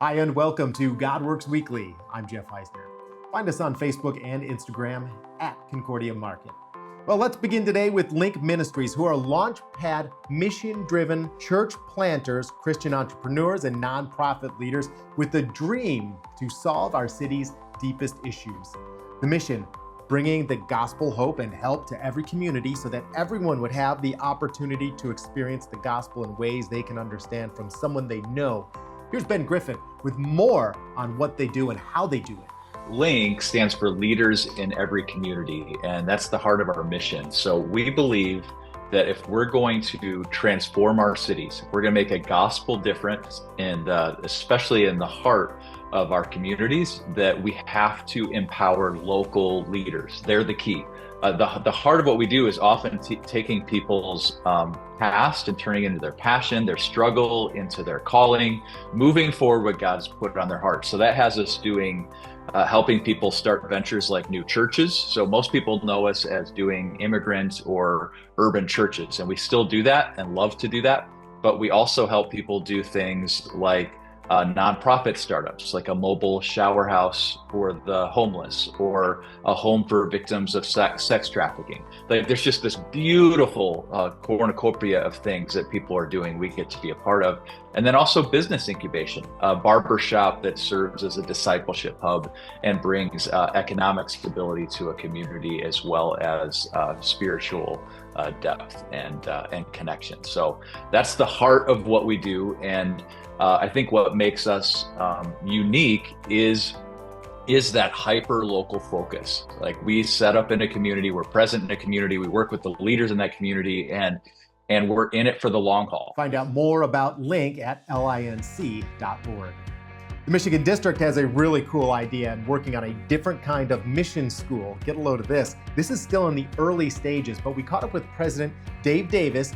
Hi, and welcome to God Works Weekly. I'm Jeff Heisner. Find us on Facebook and Instagram at Concordia Market. Well, let's begin today with Linc Ministries, who are launchpad, mission-driven church planters, Christian entrepreneurs, and nonprofit leaders with a dream to solve our city's deepest issues. The mission, bringing the gospel hope and help to every community so that everyone would have the opportunity to experience the gospel in ways they can understand from someone they know. Here's Ben Griffin with more on what they do and how they do it. Linc stands for Leaders in Every Community, and that's the heart of our mission. So we believe that if we're going to transform our cities, if we're going to make a gospel difference, and especially in the heart of our communities, that we have to empower local leaders. They're the key. The heart of what we do is often taking people's past and turning it into their passion, their struggle, into their calling, moving forward what God's put on their heart. So that has us doing helping people start ventures like new churches. So most people know us as doing immigrant or urban churches, and we still do that and love to do that. But we also help people do things like nonprofit startups, like a mobile shower house for the homeless or a home for victims of sex trafficking. Like, there's just this beautiful cornucopia of things that people are doing we get to be a part of. And then also business incubation, a barber shop that serves as a discipleship hub and brings economic stability to a community, as well as spiritual depth and connection. So that's the heart of what we do. And I think what makes us unique is that hyper local focus. Like, we set up in a community, we're present in a community, we work with the leaders in that community, and we're in it for the long haul. Find out more about Linc at linc.org. The Michigan District has a really cool idea and working on a different kind of mission school. Get a load of this. This is still in the early stages, but we caught up with President Dave Davis.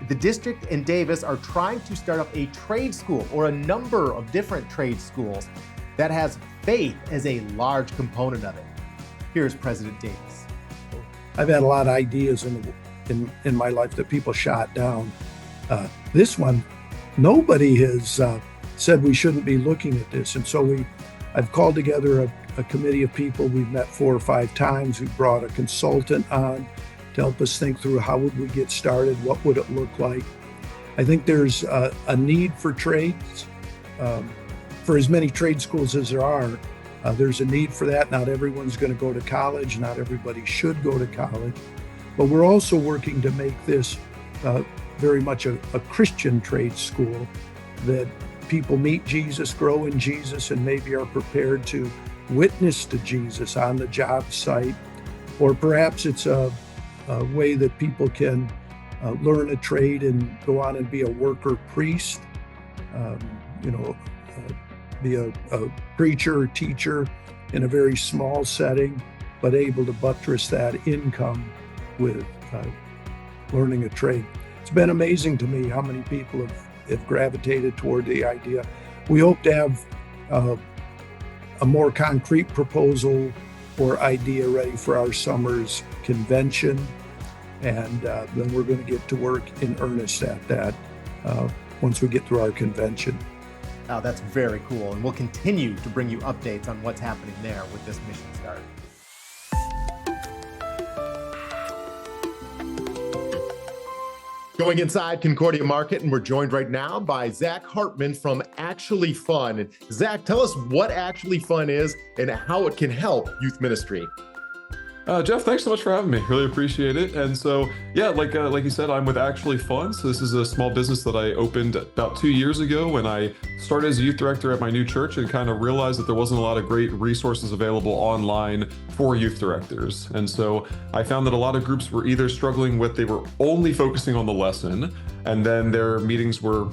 The district and Davis are trying to start up a trade school, or a number of different trade schools, that has faith as a large component of it. Here's President Davis. I've had a lot of ideas in my life that people shot down. This one, nobody has said we shouldn't be looking at this. And so I've called together a committee of people. We've met 4 or 5 times. We've brought a consultant on to help us think through how would we get started, what would it look like. I think there's a need for trades, for as many trade schools as there are. There's a need for that. Not everyone's going to go to college. Not everybody should go to college. But we're also working to make this very much a Christian trade school, that people meet Jesus, grow in Jesus, and maybe are prepared to witness to Jesus on the job site. Or perhaps it's a way that people can learn a trade and go on and be a worker priest, be a preacher or teacher in a very small setting, but able to buttress that income with learning a trade. It's been amazing to me how many people have gravitated toward the idea. We hope to have a more concrete proposal or idea ready for our summer's convention, and then we're going to get to work in earnest at that once we get through our convention. Oh, that's very cool, and we'll continue to bring you updates on what's happening there with this mission start. Going inside Concordia Market, and we're joined right now by Zach Hartman from Actually Fun. And Zach, tell us what Actually Fun is and how it can help youth ministry. Jeff, thanks so much for having me. Really appreciate it. And so, yeah, like you said, I'm with Actually Fun. So this is a small business that I opened about 2 years ago when I started as a youth director at my new church, and kind of realized that there wasn't a lot of great resources available online for youth directors. And so I found that a lot of groups were either struggling with, they were only focusing on the lesson, and then their meetings were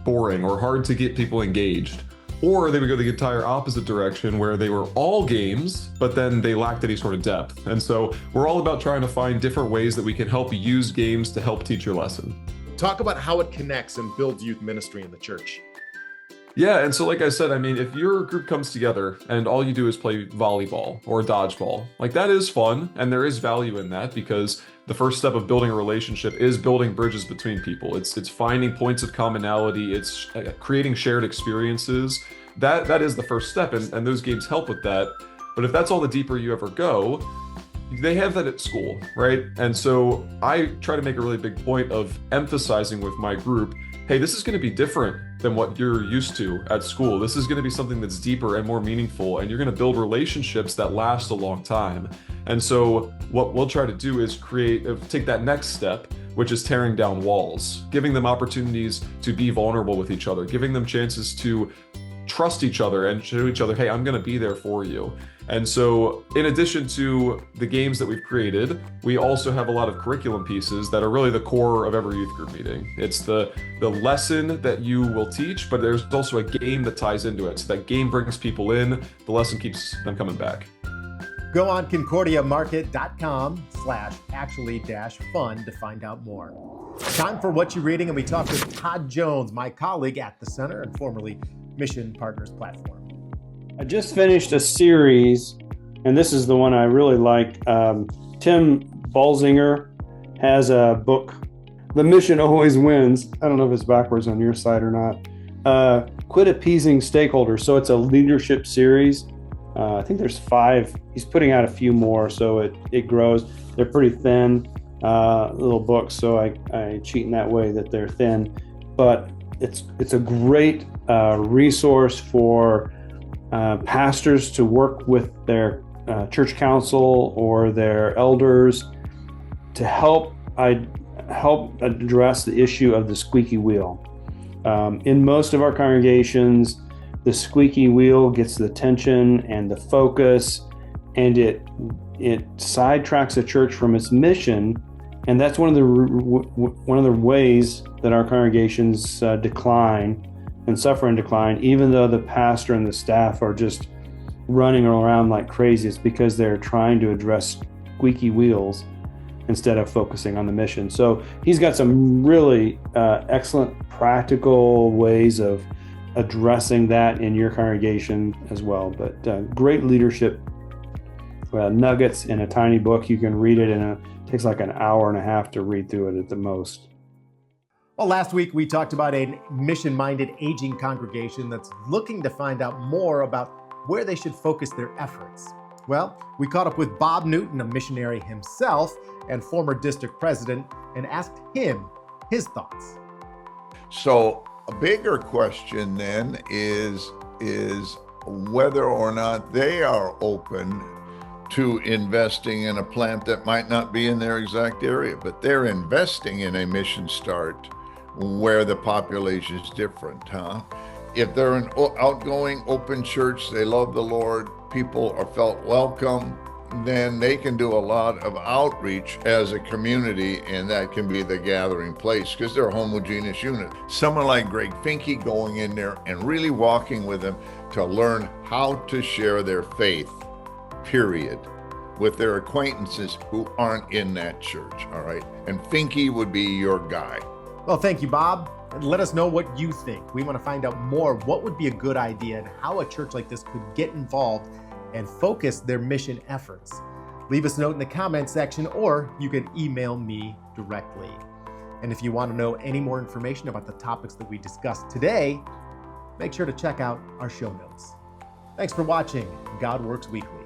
boring or hard to get people engaged. Or they would go the entire opposite direction, where they were all games, but then they lacked any sort of depth. And so we're all about trying to find different ways that we can help use games to help teach your lesson. Talk about how it connects and builds youth ministry in the church. Yeah, and so like I said, I mean, if your group comes together and all you do is play volleyball or dodgeball, like, that is fun, and there is value in that, because the first step of building a relationship is building bridges between people. It's finding points of commonality. It's creating shared experiences that is the first step, and those games help with that. But if that's all the deeper you ever go, they have that at school, right? And so I try to make a really big point of emphasizing with my group, hey, this is going to be different than what you're used to at school. This is going to be something that's deeper and more meaningful, and you're going to build relationships that last a long time. And so what we'll try to do is take that next step, which is tearing down walls, giving them opportunities to be vulnerable with each other, giving them chances to trust each other and show each other, hey, I'm going to be there for you. And so in addition to the games that we've created, we also have a lot of curriculum pieces that are really the core of every youth group meeting. It's the lesson that you will teach, but there's also a game that ties into it. So that game brings people in, the lesson keeps them coming back. Go on concordiamarket.com/actually-fun to find out more. Time for What You Reading, and we talk with Todd Jones, my colleague at the Center and formerly Mission Partners Platform. I just finished a series, and this is the one I really like. Tim Balzinger has a book, The Mission Always Wins. I don't know if it's backwards on your side or not. Quit Appeasing Stakeholders. So it's a leadership series. I think there's 5. He's putting out a few more, so it grows. They're pretty thin little books, so I cheat in that way that they're thin. But it's a great resource for pastors to work with their church council or their elders to help address the issue of the squeaky wheel. In most of our congregations, the squeaky wheel gets the attention and the focus, and it sidetracks the church from its mission, and that's one of the ways that our congregations decline and suffer in decline, even though the pastor and the staff are just running around like crazy. It's because they're trying to address squeaky wheels instead of focusing on the mission. So he's got some really excellent practical ways of addressing that in your congregation as well. But great leadership nuggets in a tiny book. You can read it it takes like an hour and a half to read through it at the most. Well, last week we talked about a mission-minded aging congregation that's looking to find out more about where they should focus their efforts. Well, we caught up with Bob Newton, a missionary himself and former district president, and asked him his thoughts. So a bigger question then is whether or not they are open to investing in a plant that might not be in their exact area, but they're investing in a mission start where the population is different, If they're an outgoing, open church, they love the Lord, people are felt welcome, then they can do a lot of outreach as a community, and that can be the gathering place because they're a homogeneous unit. Someone like Greg Finke going in there and really walking with them to learn how to share their faith, period, with their acquaintances who aren't in that church, all right? And Finke would be your guy. Well, thank you, Bob. And let us know what you think. We want to find out more what would be a good idea and how a church like this could get involved and focus their mission efforts. Leave us a note in the comments section, or you can email me directly. And if you want to know any more information about the topics that we discussed today, make sure to check out our show notes. Thanks for watching God Works Weekly.